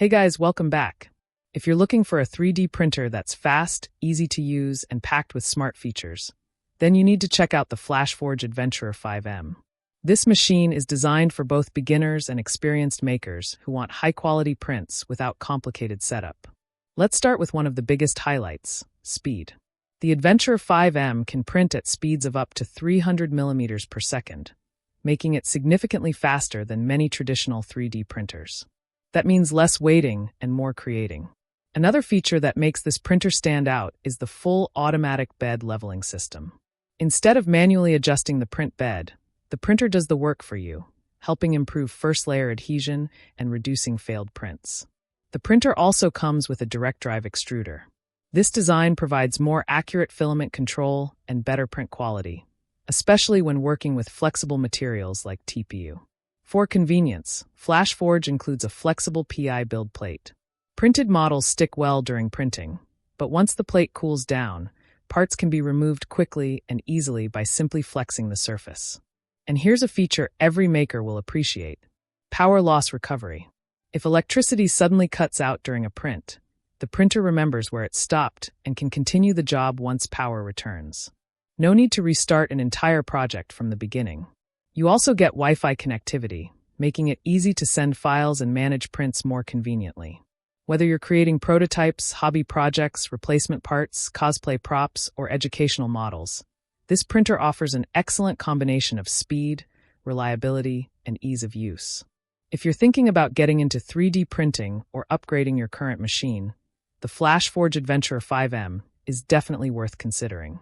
Hey guys, welcome back. If you're looking for a 3D printer that's fast, easy to use, and packed with smart features, then you need to check out the Flashforge Adventurer 5M. This machine is designed for both beginners and experienced makers who want high-quality prints without complicated setup. Let's start with one of the biggest highlights: speed. The Adventurer 5M can print at speeds of up to 300 millimeters per second, making it significantly faster than many traditional 3D printers. That means less waiting and more creating. Another feature that makes this printer stand out is the full automatic bed leveling system. Instead of manually adjusting the print bed, the printer does the work for you, helping improve first-layer adhesion and reducing failed prints. The printer also comes with a direct drive extruder. This design provides more accurate filament control and better print quality, especially when working with flexible materials like TPU. For convenience, Flashforge includes a flexible PI build plate. Printed models stick well during printing, but once the plate cools down, parts can be removed quickly and easily by simply flexing the surface. And here's a feature every maker will appreciate: power loss recovery. If electricity suddenly cuts out during a print, the printer remembers where it stopped and can continue the job once power returns. No need to restart an entire project from the beginning. You also get Wi-Fi connectivity, making it easy to send files and manage prints more conveniently. Whether you're creating prototypes, hobby projects, replacement parts, cosplay props, or educational models, this printer offers an excellent combination of speed, reliability, and ease of use. If you're thinking about getting into 3D printing or upgrading your current machine, the Flashforge Adventurer 5M is definitely worth considering.